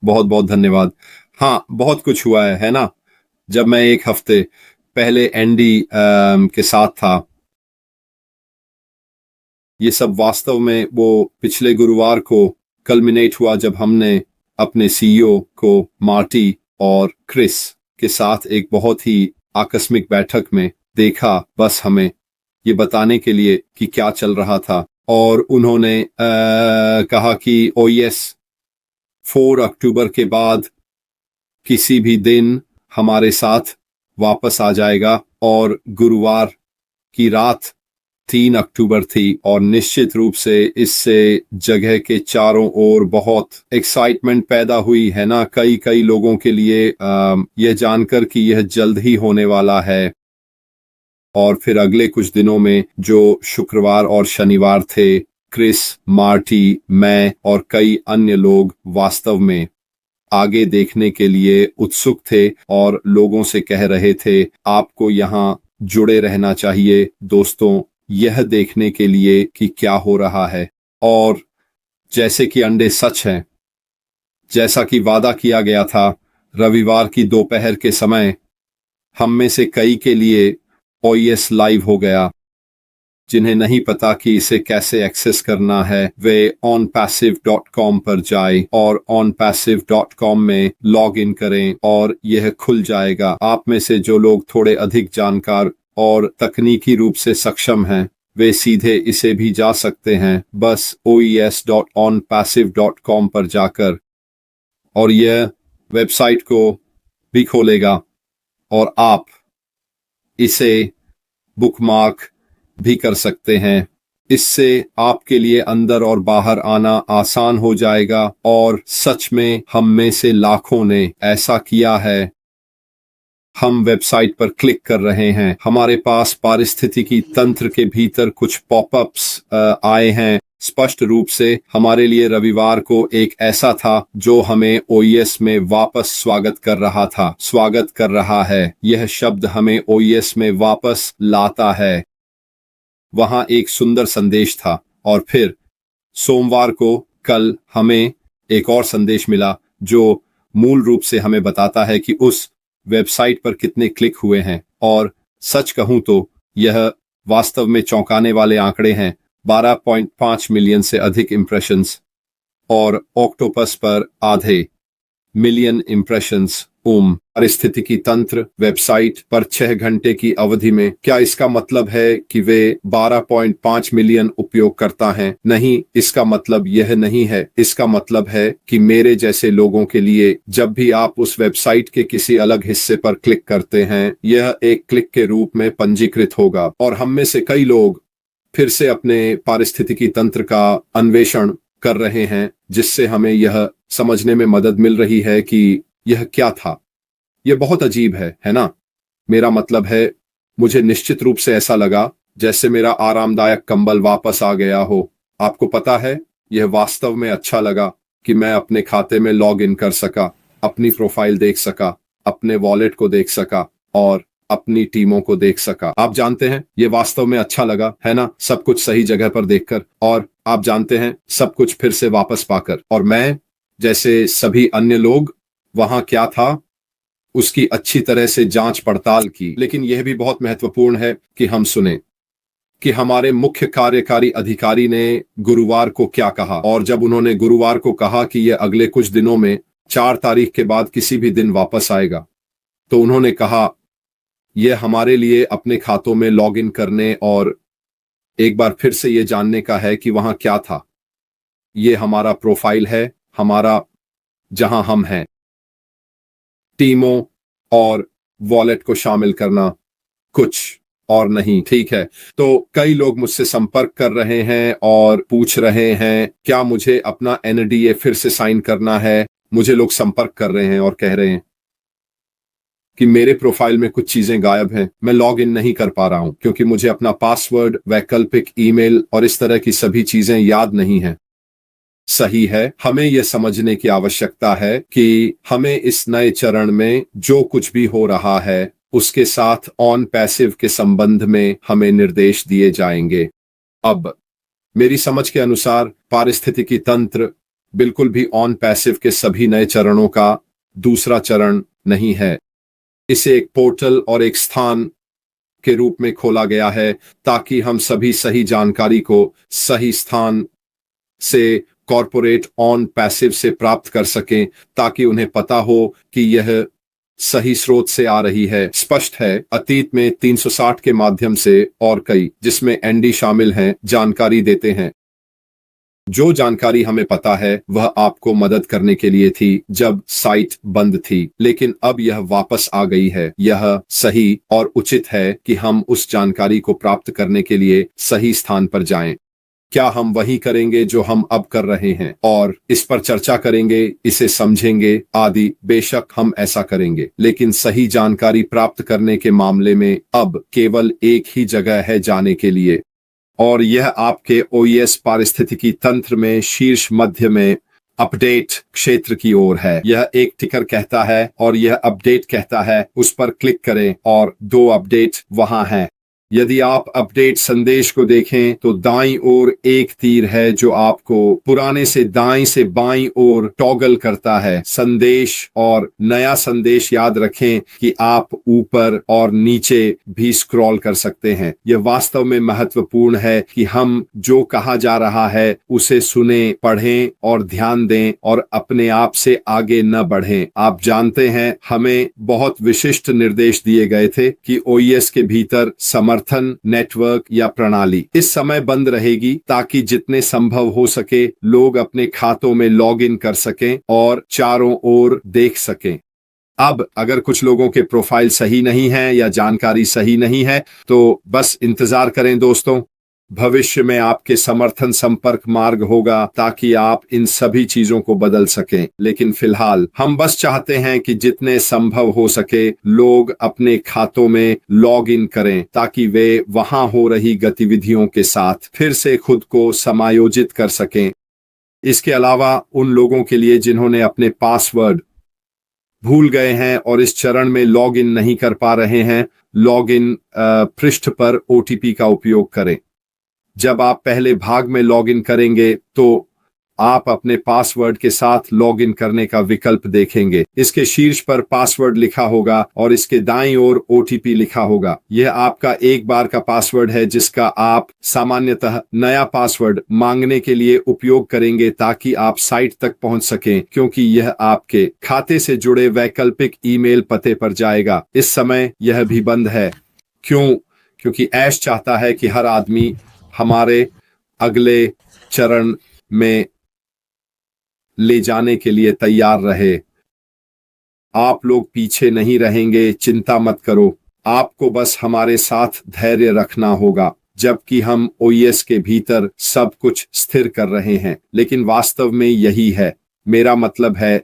बहुत बहुत धन्यवाद। हाँ, बहुत कुछ हुआ है ना। जब मैं एक हफ्ते पहले एंडी के साथ था, ये सब वास्तव में वो पिछले गुरुवार को कल्मिनेट हुआ जब हमने अपने सीईओ को मार्टी और क्रिस के साथ एक बहुत ही आकस्मिक बैठक में देखा, बस हमें ये बताने के लिए कि क्या चल रहा था। और उन्होंने कहा कि ओएस 4 अक्टूबर के बाद किसी भी दिन हमारे साथ वापस आ जाएगा। और गुरुवार की रात 3 अक्टूबर थी और निश्चित रूप से इससे जगह के चारों ओर बहुत एक्साइटमेंट पैदा हुई है ना, कई कई लोगों के लिए यह जानकर कि यह जल्द ही होने वाला है। और फिर अगले कुछ दिनों में जो शुक्रवार और शनिवार थे, क्रिस, मार्टी, मैं और कई अन्य लोग वास्तव में आगे देखने के लिए उत्सुक थे और लोगों से कह रहे थे, आपको यहाँ जुड़े रहना चाहिए दोस्तों, यह देखने के लिए कि क्या हो रहा है। और जैसे कि अंडे सच हैं, जैसा कि वादा किया गया था, रविवार की दोपहर के समय हम में से कई के लिए ओएस लाइव हो गया। जिन्हें नहीं पता कि इसे कैसे एक्सेस करना है, वे onpassive.com पर जाएं और onpassive.com में लॉग इन करें और यह खुल जाएगा। आप में से जो लोग थोड़े अधिक जानकार और तकनीकी रूप से सक्षम हैं, वे सीधे इसे भी जा सकते हैं, बस oes.onpassive.com पर जाकर, और यह वेबसाइट को भी खोलेगा और आप इसे बुकमार्क भी कर सकते हैं। इससे आपके लिए अंदर और बाहर आना आसान हो जाएगा और सच में हम में से लाखों ने ऐसा किया है। हम वेबसाइट पर क्लिक कर रहे हैं, हमारे पास पारिस्थितिकी तंत्र के भीतर कुछ पॉपअप्स आए हैं। स्पष्ट रूप से हमारे लिए रविवार को एक ऐसा था जो हमें ओएस में वापस स्वागत कर रहा था, स्वागत कर रहा है। यह शब्द हमें ओएस में वापस लाता है। वहां एक सुंदर संदेश था और फिर सोमवार को कल हमें एक और संदेश मिला जो मूल रूप से हमें बताता है कि उस वेबसाइट पर कितने क्लिक हुए हैं। और सच कहूं तो यह वास्तव में चौंकाने वाले आंकड़े हैं। 12.5 मिलियन से अधिक इम्प्रेशंस और ऑक्टोपस पर आधे मिलियन इम्प्रेशंस। पारिस्थितिकी तंत्र वेबसाइट पर 6 घंटे की अवधि में। क्या इसका मतलब है कि वे 12.5 मिलियन उपयोगकर्ता हैं? नहीं, इसका मतलब यह नहीं है। इसका मतलब है कि मेरे जैसे लोगों के लिए जब भी आप उस वेबसाइट के किसी अलग हिस्से पर क्लिक करते हैं, यह एक क्लिक के रूप में पंजीकृत होगा। और हम में से कई लोग फिर से अपने पारिस्थितिकी तंत्र का अन्वेषण कर रहे हैं, जिससे हमें यह समझने में मदद मिल रही है कि यह क्या था। यह बहुत अजीब है ना? मेरा मतलब है, मुझे निश्चित रूप से ऐसा लगा जैसे मेरा आरामदायक कंबल वापस आ गया हो। आपको पता है, यह वास्तव में अच्छा लगा कि मैं अपने खाते में लॉग इन कर सका, अपनी प्रोफाइल देख सका, अपने वॉलेट को देख सका और अपनी टीमों को देख सका। आप जानते हैं, यह वास्तव में अच्छा लगा, है ना? सब कुछ सही जगह पर देखकर, और आप जानते हैं, सब कुछ फिर से वापस पाकर। और मैं जैसे सभी अन्य लोग वहां क्या था उसकी अच्छी तरह से जांच पड़ताल की। लेकिन यह भी बहुत महत्वपूर्ण है कि हम सुने कि हमारे मुख्य कार्यकारी अधिकारी ने गुरुवार को क्या कहा। और जब उन्होंने गुरुवार को कहा कि यह अगले कुछ दिनों में 4 तारीख के बाद किसी भी दिन वापस आएगा, तो उन्होंने कहा यह हमारे लिए अपने खातों में लॉग इन करने और एक बार फिर से यह जानने का है कि वहां क्या था। यह हमारा प्रोफाइल है, हमारा जहां हम हैं, टीमों और वॉलेट को शामिल करना, कुछ और नहीं। ठीक है, तो कई लोग मुझसे संपर्क कर रहे हैं और पूछ रहे हैं क्या मुझे अपना एनडीए फिर से साइन करना है। मुझे लोग संपर्क कर रहे हैं और कह रहे हैं कि मेरे प्रोफाइल में कुछ चीजें गायब हैं, मैं लॉग इन नहीं कर पा रहा हूं क्योंकि मुझे अपना पासवर्ड, वैकल्पिक ईमेल और इस तरह की सभी चीजें याद नहीं है। सही है, हमें यह समझने की आवश्यकता है कि हमें इस नए चरण में जो कुछ भी हो रहा है उसके साथ ऑन पैसिव के संबंध में हमें निर्देश दिए जाएंगे। अब मेरी समझ के अनुसार पारिस्थितिकी तंत्र बिल्कुल भी ऑन पैसिव के सभी नए चरणों का दूसरा चरण नहीं है। इसे एक पोर्टल और एक स्थान के रूप में खोला गया है ताकि हम सभी सही जानकारी को सही स्थान से कॉरपोरेट ऑन पैसिव से प्राप्त कर सकें, ताकि उन्हें पता हो कि यह सही स्रोत से आ रही है। स्पष्ट है, अतीत में 360 के माध्यम से और कई, जिसमें एनडी शामिल हैं, जानकारी देते हैं। जो जानकारी हमें पता है वह आपको मदद करने के लिए थी जब साइट बंद थी, लेकिन अब यह वापस आ गई है। यह सही और उचित है कि हम उस जानकारी को प्राप्त करने के लिए सही स्थान पर जाएं। क्या हम वही करेंगे जो हम अब कर रहे हैं और इस पर चर्चा करेंगे, इसे समझेंगे आदि? बेशक हम ऐसा करेंगे, लेकिन सही जानकारी प्राप्त करने के मामले में अब केवल एक ही जगह है जाने के लिए, और यह आपके ओईएस पारिस्थितिकी तंत्र में शीर्ष मध्य में अपडेट क्षेत्र की ओर है। यह एक टिकर कहता है और यह अपडेट कहता है। उस पर क्लिक करें और 2 अपडेट वहां हैं। यदि आप अपडेट संदेश को देखें तो दाईं ओर एक तीर है जो आपको पुराने से दाईं से बाईं ओर टॉगल करता है। संदेश और नया संदेश याद रखें कि आप ऊपर और नीचे भी स्क्रॉल कर सकते हैं। यह वास्तव में महत्वपूर्ण है कि हम जो कहा जा रहा है उसे सुने, पढ़ें और ध्यान दें और अपने आप से आगे न बढ़ें। आप जानते हैं, हमें बहुत विशिष्ट निर्देश दिए गए थे कि ओईएस के भीतर समर्थन नेटवर्क या प्रणाली इस समय बंद रहेगी ताकि जितने संभव हो सके लोग अपने खातों में लॉग इन कर सकें और चारों ओर देख सकें। अब अगर कुछ लोगों के प्रोफाइल सही नहीं है या जानकारी सही नहीं है तो बस इंतजार करें दोस्तों। भविष्य में आपके समर्थन संपर्क मार्ग होगा ताकि आप इन सभी चीजों को बदल सकें, लेकिन फिलहाल हम बस चाहते हैं कि जितने संभव हो सके लोग अपने खातों में लॉग इन करें ताकि वे वहां हो रही गतिविधियों के साथ फिर से खुद को समायोजित कर सकें। इसके अलावा उन लोगों के लिए जिन्होंने अपने पासवर्ड भूल गए हैं और इस चरण में लॉग इन नहीं कर पा रहे हैं, लॉग इन पृष्ठ पर ओटीपी का उपयोग करें। जब आप पहले भाग में लॉगिन करेंगे तो आप अपने पासवर्ड के साथ लॉगिन करने का विकल्प देखेंगे। इसके शीर्ष पर पासवर्ड लिखा होगा और इसके दाईं ओर ओटीपी लिखा होगा। यह आपका एक बार का पासवर्ड है जिसका आप सामान्यतः नया पासवर्ड मांगने के लिए उपयोग करेंगे ताकि आप साइट तक पहुंच सकें, क्योंकि यह आपके खाते से जुड़े वैकल्पिक ईमेल पते पर जाएगा। इस समय यह भी बंद है। क्योंकि ऐश चाहता है कि हर आदमी हमारे अगले चरण में ले जाने के लिए तैयार रहे। आप लोग पीछे नहीं रहेंगे, चिंता मत करो। आपको बस हमारे साथ धैर्य रखना होगा जबकि हम ओईएस के भीतर सब कुछ स्थिर कर रहे हैं, लेकिन वास्तव में यही है। मेरा मतलब है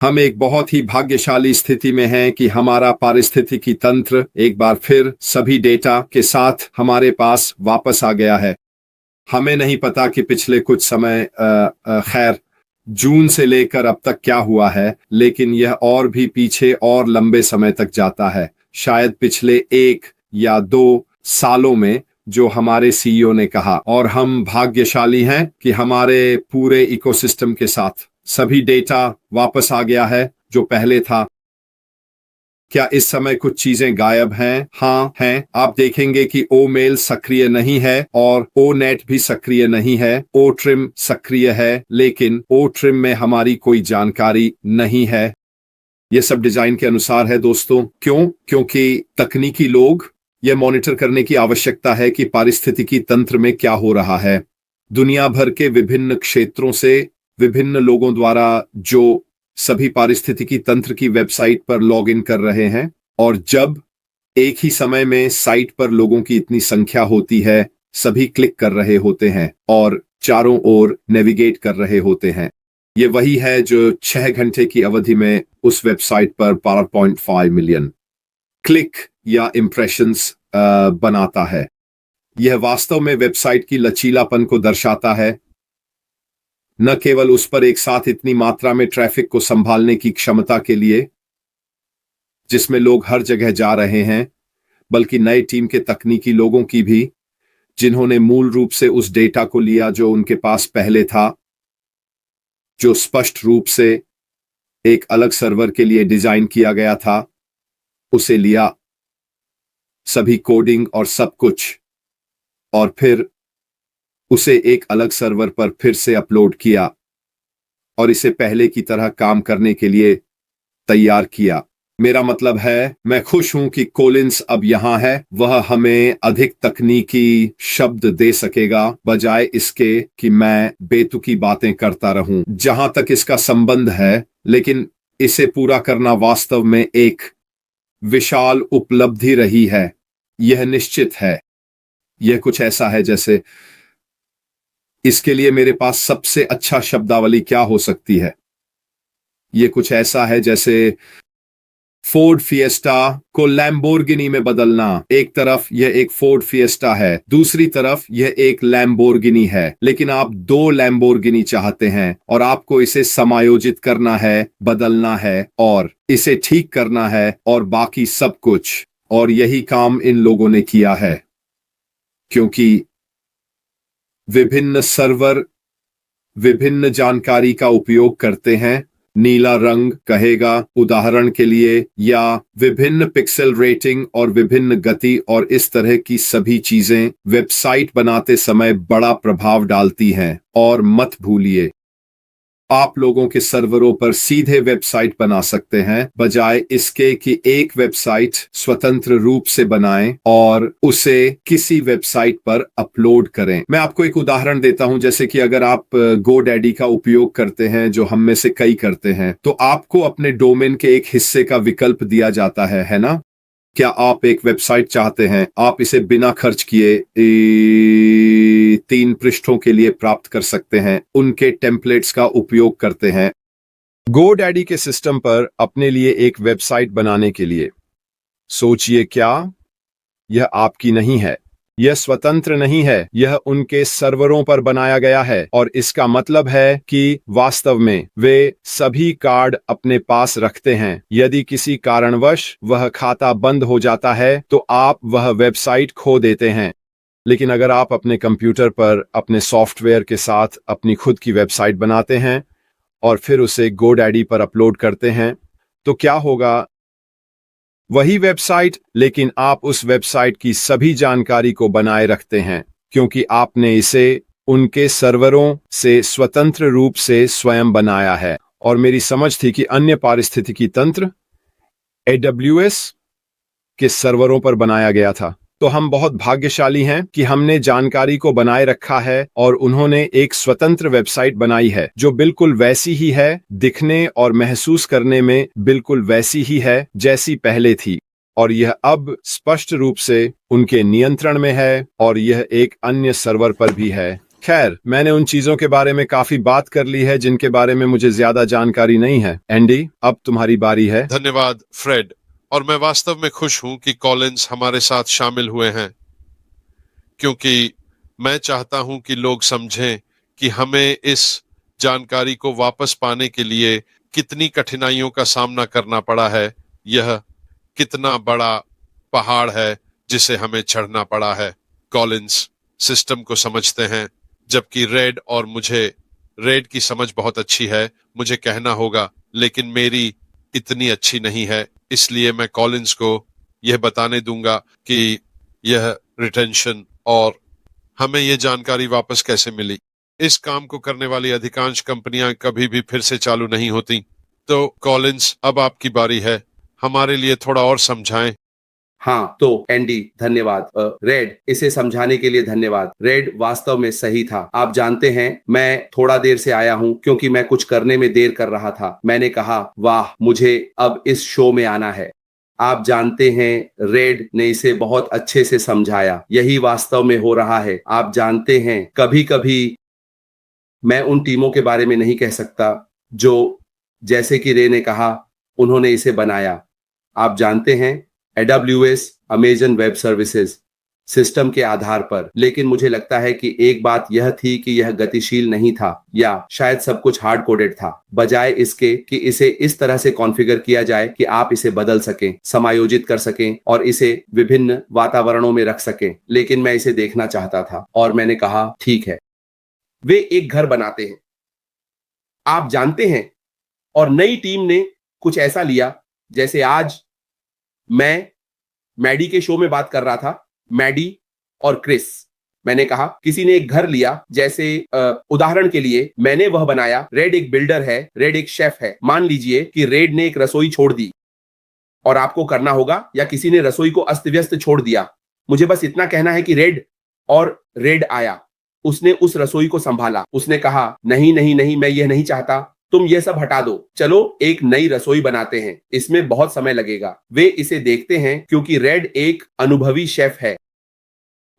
हम एक बहुत ही भाग्यशाली स्थिति में हैं कि हमारा पारिस्थितिकी तंत्र एक बार फिर सभी डेटा के साथ हमारे पास वापस आ गया है। हमें नहीं पता कि पिछले कुछ समय खैर जून से लेकर अब तक क्या हुआ है, लेकिन यह और भी पीछे और लंबे समय तक जाता है। शायद पिछले 1 या 2 सालों में, जो हमारे सीईओ ने कहा, और हम भाग्यशाली हैं कि हमारे पूरे इकोसिस्टम के साथ सभी डेटा वापस आ गया है जो पहले था। क्या इस समय कुछ चीजें गायब हैं? हाँ हैं। आप देखेंगे कि ओ मेल सक्रिय नहीं है और ओ नेट भी सक्रिय नहीं है। ओ ट्रिम सक्रिय है, लेकिन ओ ट्रिम में हमारी कोई जानकारी नहीं है। यह सब डिजाइन के अनुसार है दोस्तों। क्योंकि तकनीकी लोग यह मॉनिटर करने की आवश्यकता है कि पारिस्थितिकी तंत्र में क्या हो रहा है। दुनिया भर के विभिन्न क्षेत्रों से विभिन्न लोगों द्वारा जो सभी पारिस्थितिकी तंत्र की वेबसाइट पर लॉगिन कर रहे हैं, और जब एक ही समय में साइट पर लोगों की इतनी संख्या होती है, सभी क्लिक कर रहे होते हैं और चारों ओर नेविगेट कर रहे होते हैं। ये वही है जो 6 घंटे की अवधि में उस वेबसाइट पर 12.5 मिलियन क्लिक या इम्प्रेशंस बनाता है। यह वास्तव में वेबसाइट की लचीलापन को दर्शाता है, न केवल उस पर एक साथ इतनी मात्रा में ट्रैफिक को संभालने की क्षमता के लिए जिसमें लोग हर जगह जा रहे हैं, बल्कि नए टीम के तकनीकी लोगों की भी, जिन्होंने मूल रूप से उस डेटा को लिया जो उनके पास पहले था, जो स्पष्ट रूप से एक अलग सर्वर के लिए डिजाइन किया गया था, उसे लिया, सभी कोडिंग और सब कुछ, और फिर उसे एक अलग सर्वर पर फिर से अपलोड किया और इसे पहले की तरह काम करने के लिए तैयार किया। मेरा मतलब है, मैं खुश हूं कि कोलिंस अब यहां है। वह हमें अधिक तकनीकी शब्द दे सकेगा बजाय इसके कि मैं बेतुकी बातें करता रहूं जहां तक इसका संबंध है, लेकिन इसे पूरा करना वास्तव में एक विशाल उपलब्धि रही है। यह निश्चित है, यह कुछ ऐसा है जैसे, इसके लिए मेरे पास सबसे अच्छा शब्दावली क्या हो सकती है? यह कुछ ऐसा है जैसे फोर्ड फिएस्टा को लैम्बोर्गिनी में बदलना। एक तरफ यह एक फोर्ड फिएस्टा है, दूसरी तरफ यह एक लैम्बोर्गिनी है, लेकिन आप दो लैम्बोर्गिनी चाहते हैं और आपको इसे समायोजित करना है, बदलना है और इसे ठीक करना है और बाकी सब कुछ। और यही काम इन लोगों ने किया है, क्योंकि विभिन्न सर्वर विभिन्न जानकारी का उपयोग करते हैं। नीला रंग कहेगा उदाहरण के लिए, या विभिन्न पिक्सल रेटिंग और विभिन्न गति और इस तरह की सभी चीजें वेबसाइट बनाते समय बड़ा प्रभाव डालती हैं। और मत भूलिए, आप लोगों के सर्वरों पर सीधे वेबसाइट बना सकते हैं बजाय इसके कि एक वेबसाइट स्वतंत्र रूप से बनाएं और उसे किसी वेबसाइट पर अपलोड करें। मैं आपको एक उदाहरण देता हूं, जैसे कि अगर आप GoDaddy का उपयोग करते हैं, जो हम में से कई करते हैं, तो आपको अपने डोमेन के एक हिस्से का विकल्प दिया जाता है ना? क्या आप एक वेबसाइट चाहते हैं? आप इसे बिना खर्च किए 3 पृष्ठों के लिए प्राप्त कर सकते हैं। उनके टेम्पलेट्स का उपयोग करते हैं GoDaddy के सिस्टम पर अपने लिए एक वेबसाइट बनाने के लिए। सोचिए, क्या यह आपकी नहीं है? यह स्वतंत्र नहीं है, यह उनके सर्वरों पर बनाया गया है, और इसका मतलब है कि वास्तव में वे सभी कार्ड अपने पास रखते हैं। यदि किसी कारणवश वह खाता बंद हो जाता है तो आप वह वेबसाइट खो देते हैं। लेकिन अगर आप अपने कंप्यूटर पर अपने सॉफ्टवेयर के साथ अपनी खुद की वेबसाइट बनाते हैं और फिर उसे GoDaddy पर अपलोड करते हैं, तो क्या होगा? वही वेबसाइट, लेकिन आप उस वेबसाइट की सभी जानकारी को बनाए रखते हैं, क्योंकि आपने इसे उनके सर्वरों से स्वतंत्र रूप से स्वयं बनाया है। और मेरी समझ थी कि अन्य पारिस्थितिकी तंत्र AWS के सर्वरों पर बनाया गया था। तो हम बहुत भाग्यशाली हैं कि हमने जानकारी को बनाए रखा है और उन्होंने एक स्वतंत्र वेबसाइट बनाई है जो बिल्कुल वैसी ही है, दिखने और महसूस करने में बिल्कुल वैसी ही है जैसी पहले थी। और यह अब स्पष्ट रूप से उनके नियंत्रण में है और यह एक अन्य सर्वर पर भी है। खैर, मैंने उन चीजों के बारे में काफी बात कर ली है जिनके बारे में मुझे ज्यादा जानकारी नहीं है। एंडी, अब तुम्हारी बारी है। धन्यवाद फ्रेड, और मैं वास्तव में खुश हूं कि कॉलिंस हमारे साथ शामिल हुए हैं, क्योंकि मैं चाहता हूं कि लोग समझें कि हमें इस जानकारी को वापस पाने के लिए कितनी कठिनाइयों का सामना करना पड़ा है। यह कितना बड़ा पहाड़ है जिसे हमें चढ़ना पड़ा है। कॉलिंस सिस्टम को समझते हैं, जबकि रेड की समझ बहुत अच्छी है, मुझे कहना होगा, लेकिन मेरी इतनी अच्छी नहीं है। इसलिए मैं कॉलिंस को यह बताने दूंगा कि यह रिटेंशन और हमें यह जानकारी वापस कैसे मिली। इस काम को करने वाली अधिकांश कंपनियां कभी भी फिर से चालू नहीं होती। तो कॉलिंस, अब आपकी बारी है, हमारे लिए थोड़ा और समझाएं। हाँ, तो एंडी, धन्यवाद। रेड, इसे समझाने के लिए धन्यवाद। रेड वास्तव में सही था। आप जानते हैं, मैं थोड़ा देर से आया हूँ क्योंकि मैं कुछ करने में देर कर रहा था। मैंने कहा, वाह, मुझे अब इस शो में आना है। आप जानते हैं, रेड ने इसे बहुत अच्छे से समझाया। यही वास्तव में हो रहा है। आप जानते हैं, कभी कभी मैं उन टीमों के बारे में नहीं कह सकता जो, जैसे कि रे ने कहा, उन्होंने इसे बनाया। आप जानते हैं, AWS, Amazon web services, system के आधार पर। लेकिन मुझे लगता है कि एक बात यह थी कि यह गतिशील नहीं था, या शायद सब कुछ हार्ड कोडेड था, बजाय इसके कि इसे इस तरह से कॉन्फ़िगर किया जाए कि आप इसे बदल सकें, समायोजित कर सकें और इसे विभिन्न वातावरणों में रख सकें। लेकिन मैं इसे देखना चाहता था और मैंने कहा ठीक है। वे एक घर बनाते हैं, आप जानते हैं, और नई टीम ने कुछ ऐसा लिया जैसे आज मैं मैडी के शो में बात कर रहा था, मैडी और क्रिस। मैंने कहा किसी ने एक घर लिया, जैसे उदाहरण के लिए मैंने वह बनाया। रेड एक बिल्डर है, रेड एक शेफ है। मान लीजिए कि रेड ने एक रसोई छोड़ दी और आपको करना होगा, या किसी ने रसोई को अस्त व्यस्त छोड़ दिया। मुझे बस इतना कहना है कि रेड आया, उसने उस रसोई को संभाला। उसने कहा नहीं नहीं नहीं, मैं यह नहीं चाहता, तुम ये सब हटा दो, चलो एक नई रसोई बनाते हैं, इसमें बहुत समय लगेगा। वे इसे देखते हैं क्योंकि रेड एक अनुभवी शेफ है।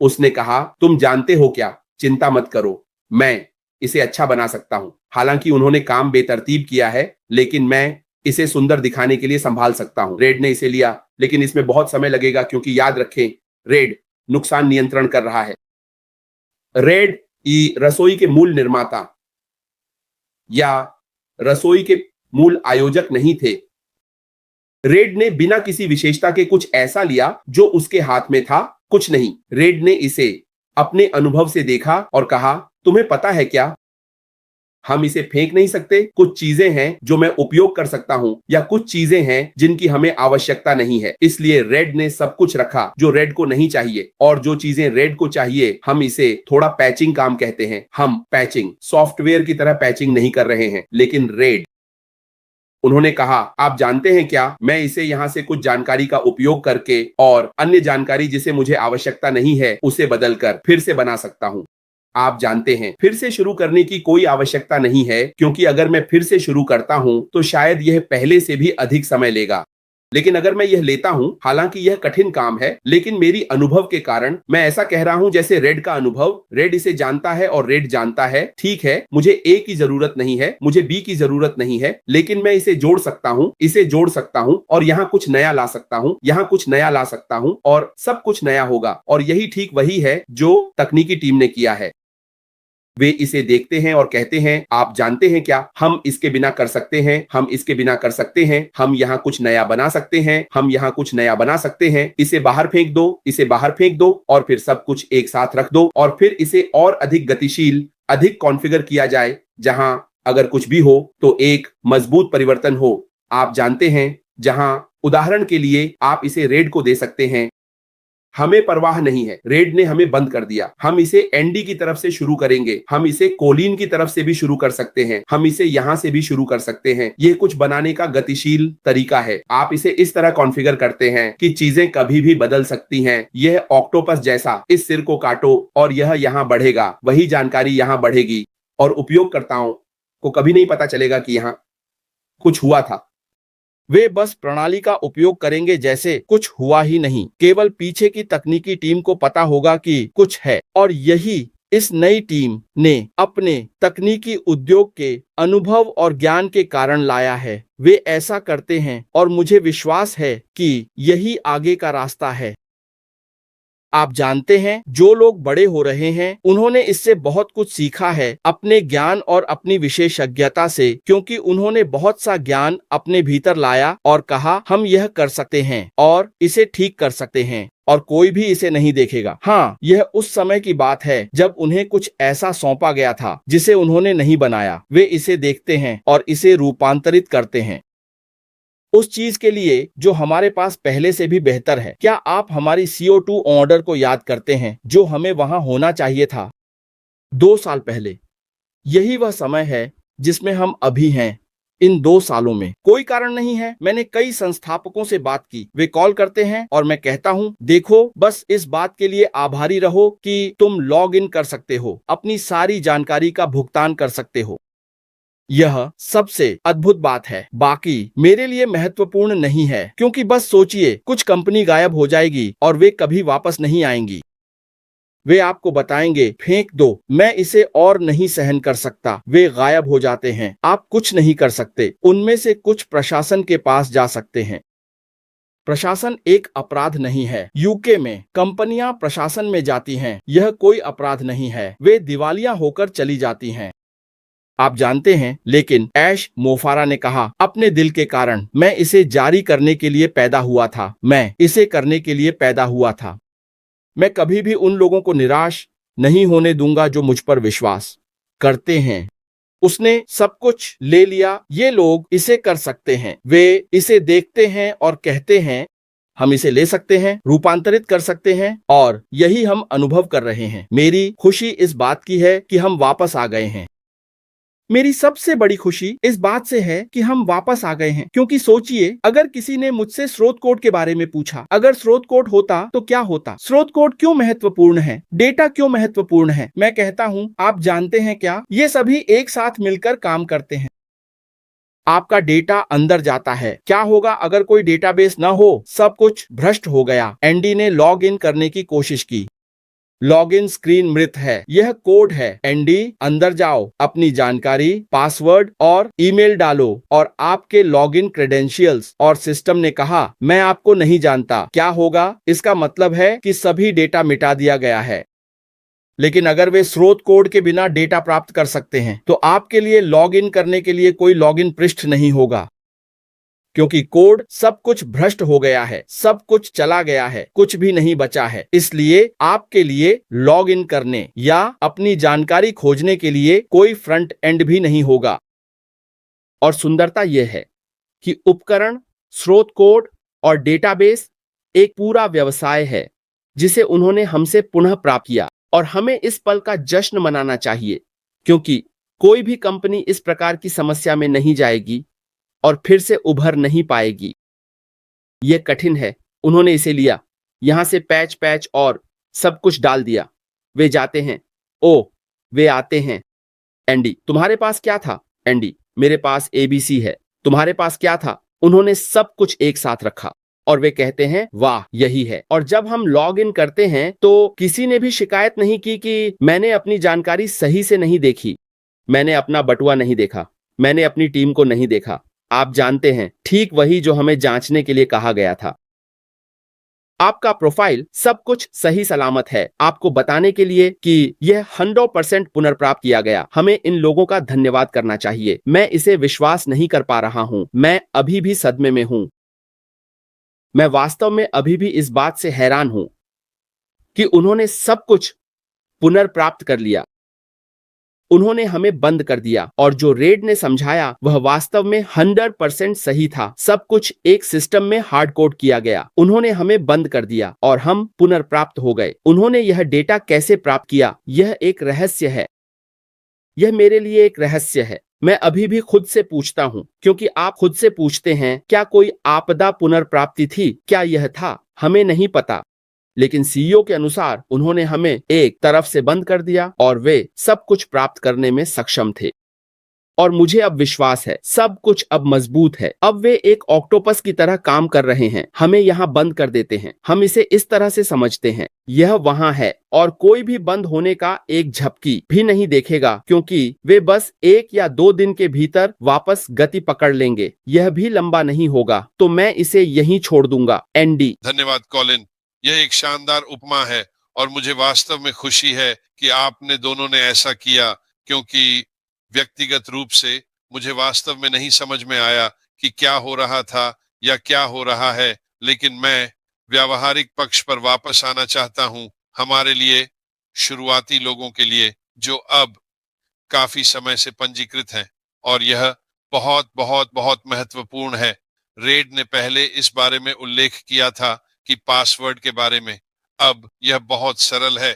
उसने कहा तुम जानते हो क्या, चिंता मत करो, मैं इसे अच्छा बना सकता हूं। हालांकि उन्होंने काम बेतरतीब किया है, लेकिन मैं इसे सुंदर दिखाने के लिए संभाल सकता हूं। रेड ने इसे लिया, लेकिन इसमें बहुत समय लगेगा क्योंकि याद रखें, रेड नुकसान नियंत्रण कर रहा है। रेड रसोई के मूल निर्माता या रसोई के मूल आयोजक नहीं थे। रेड ने बिना किसी विशेषता के कुछ ऐसा लिया जो उसके हाथ में था, कुछ नहीं। रेड ने इसे अपने अनुभव से देखा और कहा तुम्हें पता है क्या, हम इसे फेंक नहीं सकते। कुछ चीजें हैं जो मैं उपयोग कर सकता हूं, या कुछ चीजें हैं जिनकी हमें आवश्यकता नहीं है। इसलिए रेड ने सब कुछ रखा जो रेड को नहीं चाहिए, और जो चीजें रेड को चाहिए, हम इसे थोड़ा पैचिंग काम कहते हैं। हम पैचिंग, सॉफ्टवेयर की तरह पैचिंग नहीं कर रहे हैं, लेकिन रेड, उन्होंने कहा आप जानते हैं क्या, मैं इसे यहां से कुछ जानकारी का उपयोग करके और अन्य जानकारी जिसे मुझे आवश्यकता नहीं है उसे बदलकर फिर से बना सकता हूं। आप जानते हैं, फिर से शुरू करने की कोई आवश्यकता नहीं है, क्योंकि अगर मैं फिर से शुरू करता हूं तो शायद यह पहले से भी अधिक समय लेगा। लेकिन अगर मैं यह लेता हूं, हालांकि यह कठिन काम है, लेकिन मेरी अनुभव के कारण मैं ऐसा कह रहा हूं जैसे रेड का अनुभव। रेड इसे जानता है और रेड जानता है, ठीक है, मुझे ए की जरूरत नहीं है, मुझे बी की जरूरत नहीं है, लेकिन मैं इसे जोड़ सकता हूं, इसे जोड़ सकता हूं और यहां कुछ नया ला सकता हूं, यहां कुछ नया ला सकता हूं, और सब कुछ नया होगा। और यही ठीक वही है जो तकनीकी टीम ने किया है। वे इसे देखते हैं और कहते हैं आप जानते हैं क्या, हम इसके बिना कर सकते हैं, हम इसके बिना कर सकते हैं, हम यहाँ कुछ नया बना सकते हैं, हम यहाँ कुछ नया बना सकते हैं। इसे बाहर फेंक दो, इसे बाहर फेंक दो, और फिर सब कुछ एक साथ रख दो, और फिर इसे और अधिक गतिशील, अधिक कॉन्फ़िगर किया जाए, जहां अगर कुछ भी हो तो एक मजबूत परिवर्तन हो। आप जानते हैं, जहां उदाहरण के लिए आप इसे रेड को दे सकते हैं, हमें परवाह नहीं है, रेड ने हमें बंद कर दिया, हम इसे एनडी की तरफ से शुरू करेंगे, हम इसे कोलिन की तरफ से भी शुरू कर सकते हैं, हम इसे यहां से भी शुरू कर सकते हैं। यह कुछ बनाने का गतिशील तरीका है। आप इसे इस तरह कॉन्फ़िगर करते हैं कि चीजें कभी भी बदल सकती हैं। यह ऑक्टोपस जैसा, इस सिर को काटो और यह यहां बढ़ेगा, वही जानकारी यहां बढ़ेगी, और उपयोगकर्ताओं को कभी नहीं पता चलेगा कि यहां कुछ हुआ था। वे बस प्रणाली का उपयोग करेंगे जैसे कुछ हुआ ही नहीं। केवल पीछे की तकनीकी टीम को पता होगा कि कुछ है, और यही इस नई टीम ने अपने तकनीकी उद्योग के अनुभव और ज्ञान के कारण लाया है। वे ऐसा करते हैं और मुझे विश्वास है कि यही आगे का रास्ता है। आप जानते हैं, जो लोग बड़े हो रहे हैं उन्होंने इससे बहुत कुछ सीखा है, अपने ज्ञान और अपनी विशेषज्ञता से, क्योंकि उन्होंने बहुत सा ज्ञान अपने भीतर लाया और कहा हम यह कर सकते हैं और इसे ठीक कर सकते हैं, और कोई भी इसे नहीं देखेगा। हाँ, यह उस समय की बात है जब उन्हें कुछ ऐसा सौंपा गया था जिसे उन्होंने नहीं बनाया। वे इसे देखते हैं और इसे रूपांतरित करते हैं उस चीज के लिए जो हमारे पास पहले से भी बेहतर है। क्या आप हमारी CO2 ऑर्डर को याद करते हैं जो हमें वहां होना चाहिए था 2 साल पहले? यही वह समय है जिसमें हम अभी हैं। इन 2 सालों में कोई कारण नहीं है। मैंने कई संस्थापकों से बात की, वे कॉल करते हैं और मैं कहता हूं देखो, बस इस बात के लिए आभारी रहो कि तुम लॉग इन कर सकते हो, अपनी सारी जानकारी का भुगतान कर सकते हो। यह सबसे अद्भुत बात है। बाकी मेरे लिए महत्वपूर्ण नहीं है, क्योंकि बस सोचिए, कुछ कंपनी गायब हो जाएगी और वे कभी वापस नहीं आएंगी। वे आपको बताएंगे फेंक दो, मैं इसे और नहीं सहन कर सकता। वे गायब हो जाते हैं, आप कुछ नहीं कर सकते। उनमें से कुछ प्रशासन के पास जा सकते हैं। प्रशासन एक अपराध नहीं है। यूके में कंपनियां प्रशासन में जाती हैं, यह कोई अपराध नहीं है, वे दिवालिया होकर चली जाती हैं। आप जानते हैं, लेकिन ऐश मोफारा ने कहा, अपने दिल के कारण मैं इसे जारी करने के लिए पैदा हुआ था, मैं इसे करने के लिए पैदा हुआ था। मैं कभी भी उन लोगों को निराश नहीं होने दूंगा जो मुझ पर विश्वास करते हैं। उसने सब कुछ ले लिया, ये लोग इसे कर सकते हैं। वे इसे देखते हैं और कहते हैं, हम इसे ले सकते हैं, रूपांतरित कर सकते हैं, और यही हम अनुभव कर रहे हैं। मेरी खुशी इस बात की है कि हम वापस आ गए हैं। मेरी सबसे बड़ी खुशी इस बात से है कि हम वापस आ गए हैं, क्योंकि सोचिए, अगर किसी ने मुझसे स्रोत कोड के बारे में पूछा, अगर स्रोत कोड होता तो क्या होता? स्रोत कोड क्यों महत्वपूर्ण है? डेटा क्यों महत्वपूर्ण है? मैं कहता हूं, आप जानते हैं क्या, ये सभी एक साथ मिलकर काम करते हैं। आपका डेटा अंदर जाता है। क्या होगा अगर कोई डेटाबेस न हो? सब कुछ भ्रष्ट हो गया। एंडी ने लॉग इन करने की कोशिश की। लॉगिन स्क्रीन मृत है। यह कोड है। एंडी, अंदर जाओ, अपनी जानकारी, पासवर्ड और ईमेल डालो और आपके लॉगिन क्रेडेंशियल्स। और सिस्टम ने कहा, मैं आपको नहीं जानता। क्या होगा? इसका मतलब है कि सभी डेटा मिटा दिया गया है। लेकिन अगर वे स्रोत कोड के बिना डेटा प्राप्त कर सकते हैं, तो आपके लिए लॉगिन करने के लिए कोई लॉगिन पृष्ठ नहीं होगा, क्योंकि कोड सब कुछ भ्रष्ट हो गया है, सब कुछ चला गया है, कुछ भी नहीं बचा है। इसलिए आपके लिए लॉग इन करने या अपनी जानकारी खोजने के लिए कोई फ्रंट एंड भी नहीं होगा। और सुंदरता यह है कि उपकरण, स्रोत कोड और डेटाबेस एक पूरा व्यवसाय है जिसे उन्होंने हमसे पुनः प्राप्त किया, और हमें इस पल का जश्न मनाना चाहिए, क्योंकि कोई भी कंपनी इस प्रकार की समस्या में नहीं जाएगी और फिर से उभर नहीं पाएगी। यह कठिन है। उन्होंने इसे लिया, यहां से पैच और सब कुछ डाल दिया। वे जाते हैं, वे आते हैं। एंडी, तुम्हारे पास क्या था? एंडी, मेरे पास ABC है। तुम्हारे पास क्या था? उन्होंने सब कुछ एक साथ रखा और वे कहते हैं, वाह, यही है। और जब हम लॉग इन करते हैं तो किसी ने भी शिकायत नहीं की कि मैंने अपनी जानकारी सही से नहीं देखी, मैंने अपना बटुआ नहीं देखा, मैंने अपनी टीम को नहीं देखा। आप जानते हैं, ठीक वही जो हमें जांचने के लिए कहा गया था। आपका प्रोफाइल सब कुछ सही सलामत है, आपको बताने के लिए कि यह 100% पुनर्प्राप्त किया गया। हमें इन लोगों का धन्यवाद करना चाहिए। मैं इसे विश्वास नहीं कर पा रहा हूं। मैं अभी भी सदमे में हूं। मैं वास्तव में अभी भी इस बात से हैरान हूं कि उन्होंने सब कुछ पुनर्प्राप्त कर लिया। उन्होंने हमें बंद कर दिया, और जो रेड ने समझाया वह वास्तव में 100% सही था। सब कुछ एक सिस्टम में हार्ड कोड किया गया। उन्होंने हमें बंद कर दिया और हम पुनर्प्राप्त हो गए। उन्होंने यह डेटा कैसे प्राप्त किया, यह एक रहस्य है। यह मेरे लिए एक रहस्य है। मैं अभी भी खुद से पूछता हूं, क्योंकि आप खुद से पूछते हैं, क्या कोई आपदा पुनर्प्राप्ति थी? क्या यह था? हमें नहीं पता। लेकिन CEO के अनुसार उन्होंने हमें एक तरफ से बंद कर दिया और वे सब कुछ प्राप्त करने में सक्षम थे। और मुझे अब विश्वास है, सब कुछ अब मजबूत है। अब वे एक ऑक्टोपस की तरह काम कर रहे हैं। हमें यहाँ बंद कर देते हैं। हम इसे इस तरह से समझते हैं, यह वहाँ है, और कोई भी बंद होने का एक झपकी भी नहीं देखेगा, क्योंकि वे बस 1 या 2 दिन के भीतर वापस गति पकड़ लेंगे। यह भी लंबा नहीं होगा, तो मैं इसे यहीं छोड़ दूंगा। एंडी। धन्यवाद कॉलिन, यह एक शानदार उपमा है और मुझे वास्तव में खुशी है कि आपने दोनों ने ऐसा किया, क्योंकि व्यक्तिगत रूप से मुझे वास्तव में नहीं समझ में आया कि क्या हो रहा था या क्या हो रहा है। लेकिन मैं व्यावहारिक पक्ष पर वापस आना चाहता हूं, हमारे लिए, शुरुआती लोगों के लिए जो अब काफी समय से पंजीकृत हैं, और यह बहुत बहुत बहुत महत्वपूर्ण है। रेड ने पहले इस बारे में उल्लेख किया था कि पासवर्ड के बारे में। अब यह बहुत सरल है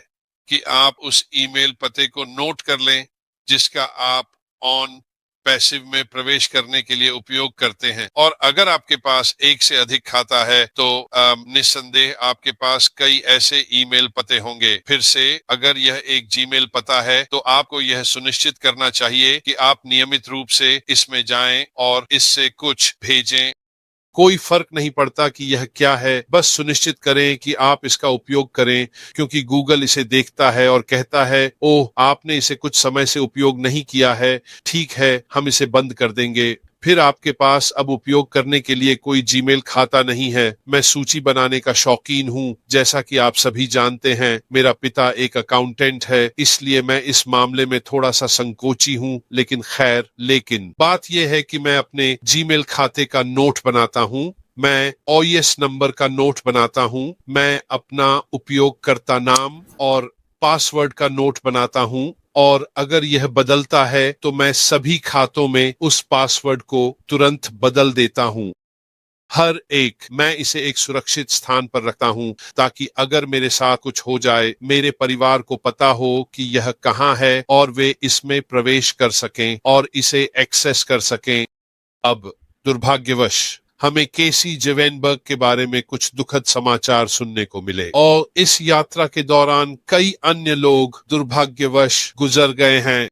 कि आप उस ईमेल पते को नोट कर लें जिसका आप ऑन पैसिव में प्रवेश करने के लिए उपयोग करते हैं। और अगर आपके पास एक से अधिक खाता है तो निस्संदेह आपके पास कई ऐसे ईमेल पते होंगे। फिर से, अगर यह एक जीमेल पता है तो आपको यह सुनिश्चित करना चाहिए कि आप नियमित रूप से इसमें जाएं और इससे कुछ भेजें। कोई फर्क नहीं पड़ता कि यह क्या है, बस सुनिश्चित करें कि आप इसका उपयोग करें, क्योंकि गूगल इसे देखता है और कहता है, ओह, आपने इसे कुछ समय से उपयोग नहीं किया है, ठीक है, हम इसे बंद कर देंगे। फिर आपके पास अब उपयोग करने के लिए कोई जीमेल खाता नहीं है। मैं सूची बनाने का शौकीन हूँ। जैसा कि आप सभी जानते हैं, मेरा पिता एक अकाउंटेंट है, इसलिए मैं इस मामले में थोड़ा सा संकोची हूँ। लेकिन बात यह है कि मैं अपने जीमेल खाते का नोट बनाता हूँ, मैं ओएस नंबर का नोट बनाता हूँ, मैं अपना उपयोगकर्ता नाम और पासवर्ड का नोट बनाता हूँ, और अगर यह बदलता है तो मैं सभी खातों में उस पासवर्ड को तुरंत बदल देता हूँ। हर एक, मैं इसे एक सुरक्षित स्थान पर रखता हूँ ताकि अगर मेरे साथ कुछ हो जाए, मेरे परिवार को पता हो कि यह कहाँ है और वे इसमें प्रवेश कर सकें और इसे एक्सेस कर सकें। अब दुर्भाग्यवश हमें केसी जेवेनबर्ग के बारे में कुछ दुखद समाचार सुनने को मिले और इस यात्रा के दौरान कई अन्य लोग दुर्भाग्यवश गुजर गए हैं।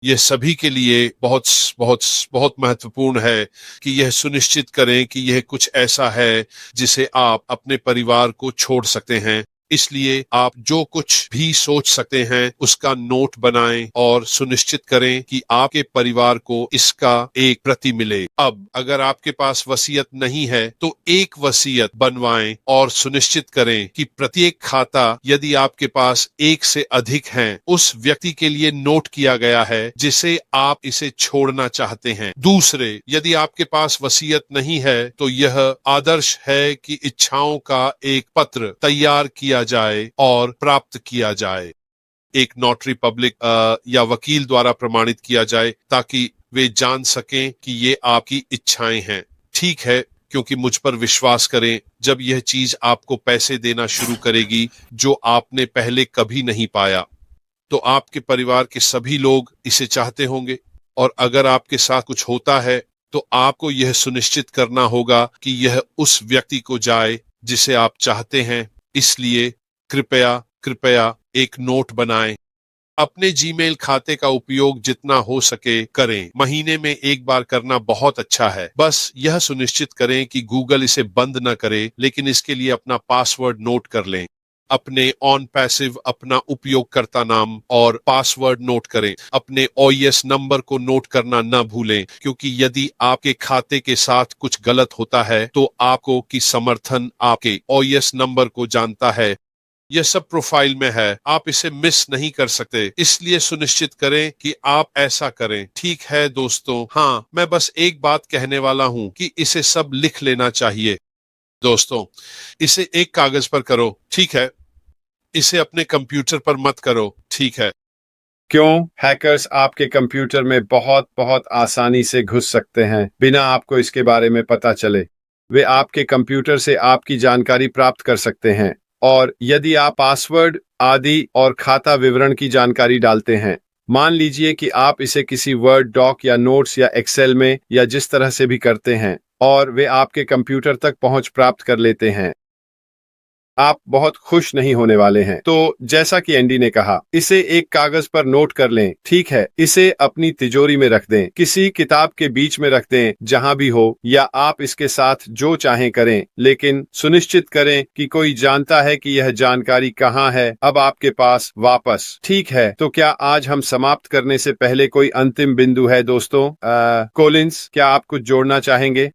यह सभी के लिए बहुत बहुत बहुत महत्वपूर्ण है कि यह सुनिश्चित करें कि यह कुछ ऐसा है जिसे आप अपने परिवार को छोड़ सकते हैं। इसलिए आप जो कुछ भी सोच सकते हैं उसका नोट बनाएं और सुनिश्चित करें कि आपके परिवार को इसका एक प्रति मिले। अब अगर आपके पास वसीयत नहीं है तो एक वसीयत बनवाएं और सुनिश्चित करें कि प्रत्येक खाता, यदि आपके पास एक से अधिक हैं, उस व्यक्ति के लिए नोट किया गया है जिसे आप इसे छोड़ना चाहते हैं। दूसरे, यदि आपके पास वसीयत नहीं है तो यह आदर्श है कि इच्छाओं का एक पत्र तैयार किया जाए और प्राप्त किया जाए, एक नोटरी पब्लिक या वकील द्वारा प्रमाणित किया जाए ताकि वे जान सकें कि ये आपकी इच्छाएं हैं। ठीक है, क्योंकि मुझ पर विश्वास करें, जब यह चीज आपको पैसे देना शुरू करेगी जो आपने पहले कभी नहीं पाया, तो आपके परिवार के सभी लोग इसे चाहते होंगे, और अगर आपके साथ कुछ होता है तो आपको यह सुनिश्चित करना होगा कि यह उस व्यक्ति को जाए जिसे आप चाहते हैं। इसलिए कृपया एक नोट बनाएं। अपने जीमेल खाते का उपयोग जितना हो सके करें। महीने में एक बार करना बहुत अच्छा है। बस यह सुनिश्चित करें कि गूगल इसे बंद न करे, लेकिन इसके लिए अपना पासवर्ड नोट कर लें। अपने ऑन पैसिव अपना उपयोगकर्ता नाम और पासवर्ड नोट करें। अपने ओएस नंबर को नोट करना न भूलें, क्योंकि यदि आपके खाते के साथ कुछ गलत होता है तो आपको की समर्थन आपके ओएस नंबर को जानता है। यह सब प्रोफाइल में है, आप इसे मिस नहीं कर सकते, इसलिए सुनिश्चित करें कि आप ऐसा करें। ठीक है दोस्तों, हाँ, मैं बस एक बात कहने वाला हूँ कि इसे सब लिख लेना चाहिए। दोस्तों, इसे एक कागज पर करो, ठीक है? इसे अपने कंप्यूटर पर मत करो, ठीक है? क्यों? हैकर्स आपके कंप्यूटर में बहुत बहुत आसानी से घुस सकते हैं बिना आपको इसके बारे में पता चले। वे आपके कंप्यूटर से आपकी जानकारी प्राप्त कर सकते हैं, और यदि आप पासवर्ड आदि और खाता विवरण की जानकारी डालते हैं, मान लीजिए कि आप इसे किसी वर्ड डॉक या नोट्स या एक्सेल में या जिस तरह से भी करते हैं, और वे आपके कंप्यूटर तक पहुंच प्राप्त कर लेते हैं, आप बहुत खुश नहीं होने वाले हैं। तो जैसा कि एंडी ने कहा, इसे एक कागज पर नोट कर लें, ठीक है? इसे अपनी तिजोरी में रख दें, किसी किताब के बीच में रख दें, जहां भी हो, या आप इसके साथ जो चाहें करें, लेकिन सुनिश्चित करें कि कोई जानता है कि यह जानकारी कहां है अब आपके पास वापस। ठीक है, तो क्या आज हम समाप्त करने से पहले कोई अंतिम बिंदु है दोस्तों? कोलिंस, क्या आप कुछ जोड़ना चाहेंगे?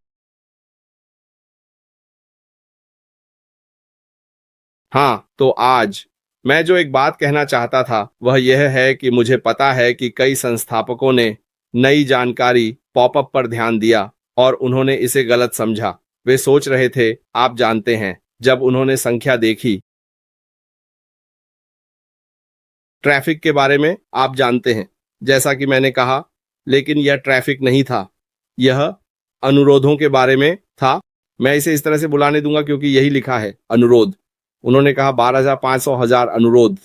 हाँ, तो आज मैं जो एक बात कहना चाहता था वह यह है कि मुझे पता है कि कई संस्थापकों ने नई जानकारी पॉपअप पर ध्यान दिया और उन्होंने इसे गलत समझा। वे सोच रहे थे, आप जानते हैं, जब उन्होंने संख्या देखी ट्रैफिक के बारे में, आप जानते हैं, जैसा कि मैंने कहा, लेकिन यह ट्रैफिक नहीं था, यह अनुरोधों के बारे में था। मैं इसे इस तरह से बुलाने दूंगा क्योंकि यही लिखा है, अनुरोध। उन्होंने कहा 12,500 अनुरोध।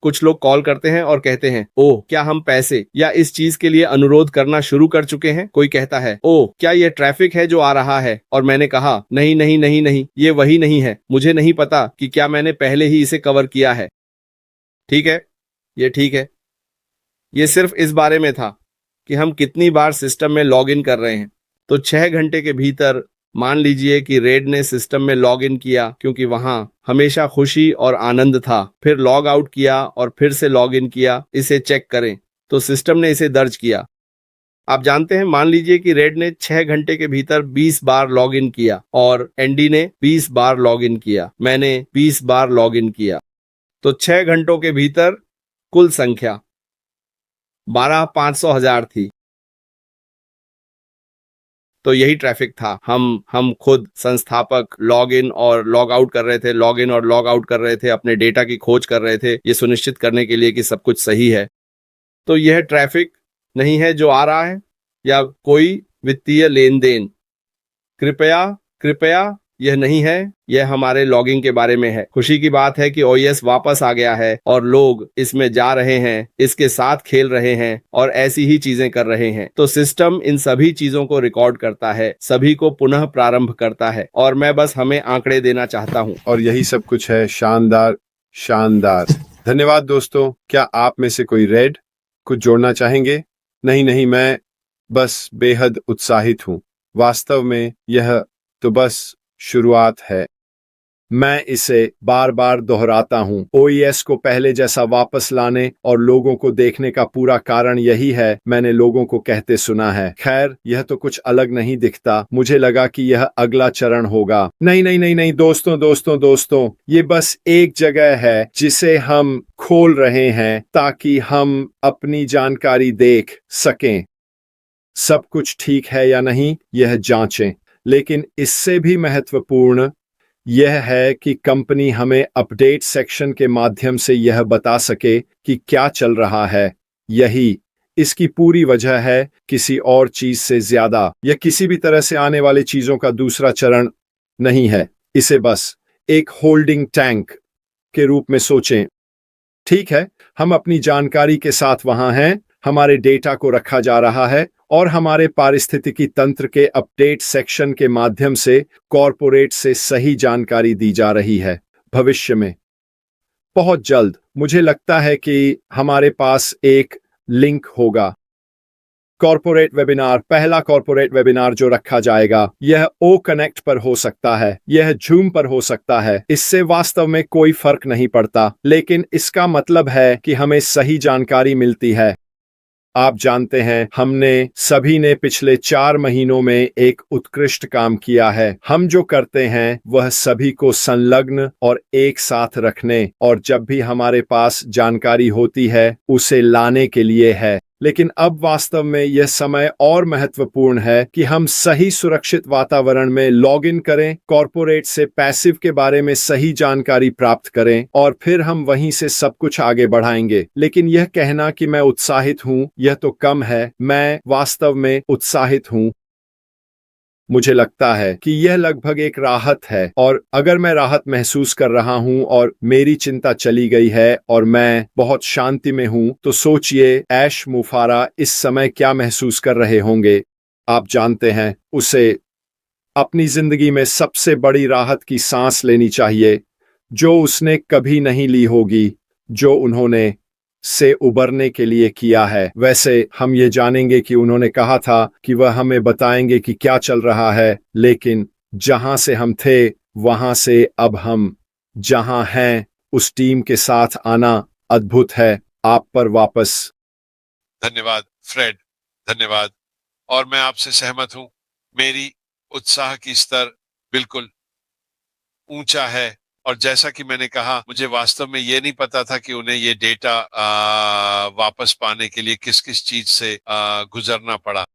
कुछ लोग कॉल करते हैं और कहते हैं, ओह, क्या हम पैसे या इस चीज के लिए अनुरोध करना शुरू कर चुके हैं? कोई कहता है, ओह, क्या यह ट्रैफिक है जो आ रहा है? और मैंने कहा, नहीं नहीं नहीं नहीं, ये वही नहीं है। मुझे नहीं पता कि क्या मैंने पहले ही इसे कवर किया है। ठीक है, ये ठीक है। ये सिर्फ इस बारे में था कि हम कितनी बार सिस्टम में लॉग इन कर रहे हैं। तो 6 घंटे के भीतर मान लीजिए कि रेड ने सिस्टम में लॉग इन किया, क्योंकि वहां हमेशा खुशी और आनंद था, फिर लॉग आउट किया और फिर से लॉग इन किया। इसे चेक करें, तो सिस्टम ने इसे दर्ज किया। आप जानते हैं, मान लीजिए कि रेड ने 6 घंटे के भीतर 20 बार लॉग इन किया और एंडी ने 20 बार लॉग इन किया, मैंने 20 बार लॉग इन किया, तो 6 घंटों के भीतर कुल संख्या 12,500,000 थी। तो यही ट्रैफिक था। हम खुद संस्थापक लॉग इन और लॉग आउट कर रहे थे, लॉग इन और लॉग आउट कर रहे थे, अपने डेटा की खोज कर रहे थे, ये सुनिश्चित करने के लिए कि सब कुछ सही है। तो यह ट्रैफिक नहीं है जो आ रहा है या कोई वित्तीय लेन देन, कृपया यह नहीं है, यह हमारे लॉगिंग के बारे में है। खुशी की बात है कि ओएस वापस आ गया है और लोग इसमें जा रहे हैं, इसके साथ खेल रहे हैं और ऐसी ही चीजें कर रहे हैं। तो सिस्टम इन सभी चीजों को रिकॉर्ड करता है, सभी को पुनः प्रारंभ करता है और मैं बस हमें आंकड़े देना चाहता हूं। और यही सब कुछ है। शानदार, शानदार। धन्यवाद दोस्तों। क्या आप में से कोई रेड कुछ जोड़ना चाहेंगे? नहीं, मैं बस बेहद उत्साहित हूं। वास्तव में यह तो बस शुरुआत है। मैं इसे बार बार दोहराता हूं। ओईएस को पहले जैसा वापस लाने और लोगों को देखने का पूरा कारण यही है, मैंने लोगों को कहते सुना है। खैर, यह तो कुछ अलग नहीं दिखता। मुझे लगा कि यह अगला चरण होगा। नहीं दोस्तों, ये बस एक जगह है जिसे हम खोल रहे हैं ताकि हम अपनी जानकारी देख सकें। सब कुछ ठीक है या नहीं, यह जांचें। लेकिन इससे भी महत्वपूर्ण यह है कि कंपनी हमें अपडेट सेक्शन के माध्यम से यह बता सके कि क्या चल रहा है। यही इसकी पूरी वजह है, किसी और चीज से ज्यादा। यह किसी भी तरह से आने वाली चीजों का दूसरा चरण नहीं है। इसे बस एक होल्डिंग टैंक के रूप में सोचें। ठीक है, हम अपनी जानकारी के साथ वहां हैं, हमारे डेटा को रखा जा रहा है और हमारे पारिस्थितिकी तंत्र के अपडेट सेक्शन के माध्यम से कॉरपोरेट से सही जानकारी दी जा रही है। भविष्य में बहुत जल्द मुझे लगता है कि हमारे पास एक लिंक होगा। कॉरपोरेट वेबिनार, पहला कॉरपोरेट वेबिनार जो रखा जाएगा, यह ओ कनेक्ट पर हो सकता है, यह जूम पर हो सकता है। इससे वास्तव में कोई फर्क नहीं पड़ता, लेकिन इसका मतलब है कि हमें सही जानकारी मिलती है। आप जानते हैं, हमने सभी ने पिछले 4 महीनों में एक उत्कृष्ट काम किया है। हम जो करते हैं वह सभी को संलग्न और एक साथ रखने और जब भी हमारे पास जानकारी होती है उसे लाने के लिए है। लेकिन अब वास्तव में यह समय और महत्वपूर्ण है कि हम सही सुरक्षित वातावरण में लॉग इन करें, कॉरपोरेट से पैसिव के बारे में सही जानकारी प्राप्त करें और फिर हम वहीं से सब कुछ आगे बढ़ाएंगे। लेकिन यह कहना कि मैं उत्साहित हूं, यह तो कम है। मैं वास्तव में उत्साहित हूं। मुझे लगता है कि यह लगभग एक राहत है और अगर मैं राहत महसूस कर रहा हूं और मेरी चिंता चली गई है और मैं बहुत शांति में हूं, तो सोचिए ऐश मुफारा इस समय क्या महसूस कर रहे होंगे। आप जानते हैं, उसे अपनी जिंदगी में सबसे बड़ी राहत की सांस लेनी चाहिए जो उसने कभी नहीं ली होगी, जो उन्होंने से उबरने के लिए किया है। वैसे हम ये जानेंगे कि उन्होंने कहा था कि वह हमें बताएंगे कि क्या चल रहा है, लेकिन जहां से हम थे वहां से अब हम जहां हैं उस टीम के साथ आना अद्भुत है। आप पर वापस धन्यवाद फ्रेड, धन्यवाद। और मैं आपसे सहमत हूं। मेरी उत्साह की स्तर बिल्कुल ऊंचा है और जैसा कि मैंने कहा, मुझे वास्तव में ये नहीं पता था कि उन्हें ये डेटा वापस पाने के लिए किस किस चीज से गुजरना पड़ा।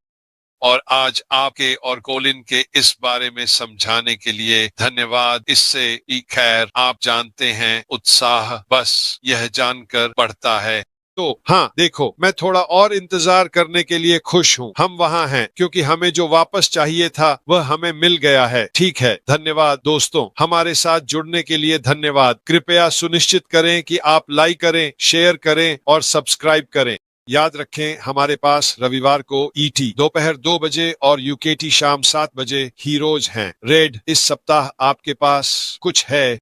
और आज आपके और कोलिन के इस बारे में समझाने के लिए धन्यवाद। इससे खैर, आप जानते हैं, उत्साह बस यह जानकर बढ़ता है। तो हाँ, देखो, मैं थोड़ा और इंतजार करने के लिए खुश हूँ। हम वहाँ हैं क्योंकि हमें जो वापस चाहिए था वह हमें मिल गया है। ठीक है, धन्यवाद दोस्तों, हमारे साथ जुड़ने के लिए धन्यवाद। कृपया सुनिश्चित करें कि आप लाइक करें, शेयर करें और सब्सक्राइब करें। याद रखें, हमारे पास रविवार को ईटी दोपहर 2 बजे और यूकेटी शाम 7 बजे हीरोज हैं। रेड, इस सप्ताह आपके पास कुछ है?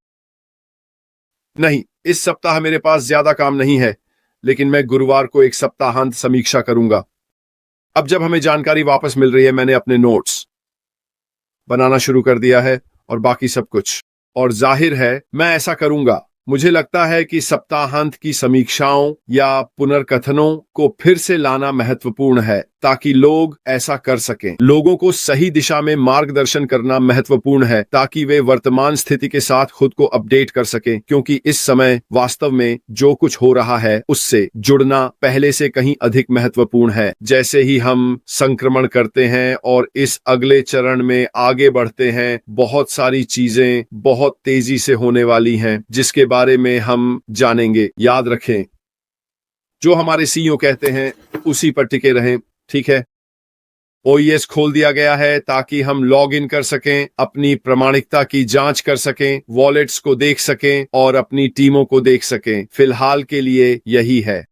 नहीं, इस सप्ताह मेरे पास ज्यादा काम नहीं है, लेकिन मैं गुरुवार को एक सप्ताहांत समीक्षा करूंगा। अब जब हमें जानकारी वापस मिल रही है, मैंने अपने नोट्स बनाना शुरू कर दिया है और बाकी सब कुछ, और जाहिर है मैं ऐसा करूंगा। मुझे लगता है कि सप्ताहांत की समीक्षाओं या पुनर्कथनों को फिर से लाना महत्वपूर्ण है ताकि लोग ऐसा कर सकें। लोगों को सही दिशा में मार्गदर्शन करना महत्वपूर्ण है ताकि वे वर्तमान स्थिति के साथ खुद को अपडेट कर सकें, क्योंकि इस समय वास्तव में जो कुछ हो रहा है उससे जुड़ना पहले से कहीं अधिक महत्वपूर्ण है। जैसे ही हम संक्रमण करते हैं और इस अगले चरण में आगे बढ़ते हैं, बहुत सारी चीजें बहुत तेजी से होने वाली हैं जिसके बारे में हम जानेंगे। याद रखें, जो हमारे सीईओ कहते हैं उसी पर टिके रहें, ठीक है। OES खोल दिया गया है ताकि हम लॉग इन कर सकें, अपनी प्रामाणिकता की जांच कर सकें, वॉलेट्स को देख सकें और अपनी टीमों को देख सकें। फिलहाल के लिए यही है।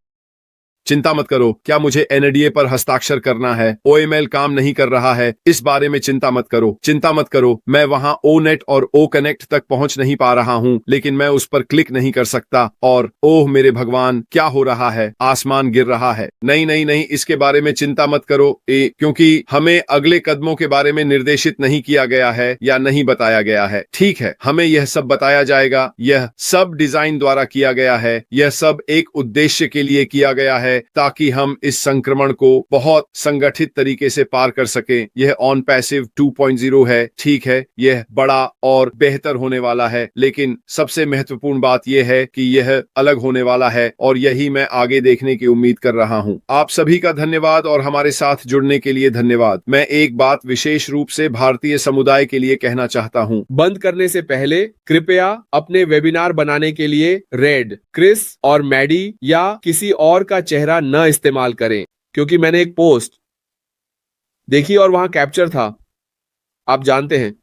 चिंता मत करो, क्या मुझे NDA पर हस्ताक्षर करना है? OML काम नहीं कर रहा है, इस बारे में चिंता मत करो। चिंता मत करो, मैं वहां ONET और OConnect तक पहुंच नहीं पा रहा हूं, लेकिन मैं उस पर क्लिक नहीं कर सकता। और ओह मेरे भगवान, क्या हो रहा है? आसमान गिर रहा है। नहीं नहीं नहीं, इसके बारे में चिंता मत करो, क्योंकि हमें अगले कदमों के बारे में निर्देशित नहीं किया गया है या नहीं बताया गया है। ठीक है, हमें यह सब बताया जाएगा। यह सब डिजाइन द्वारा किया गया है, यह सब एक उद्देश्य के लिए किया गया है ताकि हम इस संक्रमण को बहुत संगठित तरीके से पार कर सकें। यह ऑन पैसिव 2.0 है, ठीक है, यह बड़ा और बेहतर होने वाला है, लेकिन सबसे महत्वपूर्ण बात यह है कि यह अलग होने वाला है और यही मैं आगे देखने की उम्मीद कर रहा हूं। आप सभी का धन्यवाद और हमारे साथ जुड़ने के लिए धन्यवाद। मैं एक बात विशेष रूप से भारतीय समुदाय के लिए कहना चाहता हूं। बंद करने से पहले कृपया अपने वेबिनार बनाने के लिए रेड, क्रिस और मैडी या किसी और का चेहरा न इस्तेमाल करें, क्योंकि मैंने एक पोस्ट देखी और वहां कैप्चर था, आप जानते हैं,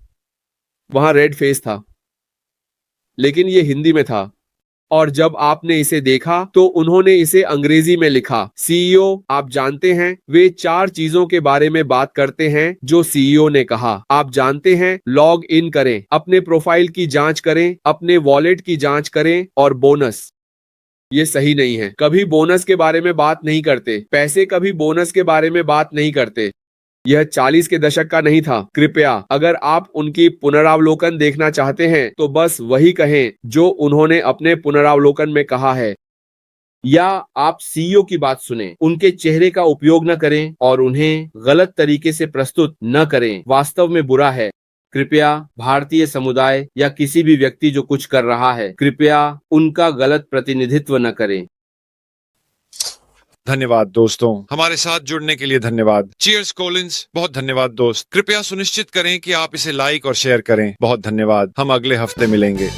वहां रेड फेस था, लेकिन ये हिंदी में था। और जब आपने इसे देखा तो उन्होंने इसे अंग्रेजी में लिखा। सीईओ, आप जानते हैं, वे 4 चीजों के बारे में बात करते हैं जो सीईओ ने कहा। आप जानते हैं, लॉग इन करें, अपने प्रोफाइल की जांच करें, अपने वॉलेट की जांच करें और बोनस। ये सही नहीं है। कभी बोनस के बारे में बात नहीं करते। पैसे कभी बोनस के बारे में बात नहीं करते। यह 40 के दशक का नहीं था। कृपया, अगर आप उनकी पुनरावलोकन देखना चाहते हैं तो बस वही कहें जो उन्होंने अपने पुनरावलोकन में कहा है, या आप सीईओ की बात सुनें। उनके चेहरे का उपयोग न करें और उन्हें गलत तरीके से प्रस्तुत न करें। वास्तव में बुरा है। कृपया भारतीय समुदाय या किसी भी व्यक्ति जो कुछ कर रहा है, कृपया उनका गलत प्रतिनिधित्व न करें। धन्यवाद दोस्तों, हमारे साथ जुड़ने के लिए धन्यवाद। चीयर्स कॉलिंस, बहुत धन्यवाद दोस्त। कृपया सुनिश्चित करें कि आप इसे लाइक और शेयर करें। बहुत धन्यवाद। हम अगले हफ्ते मिलेंगे।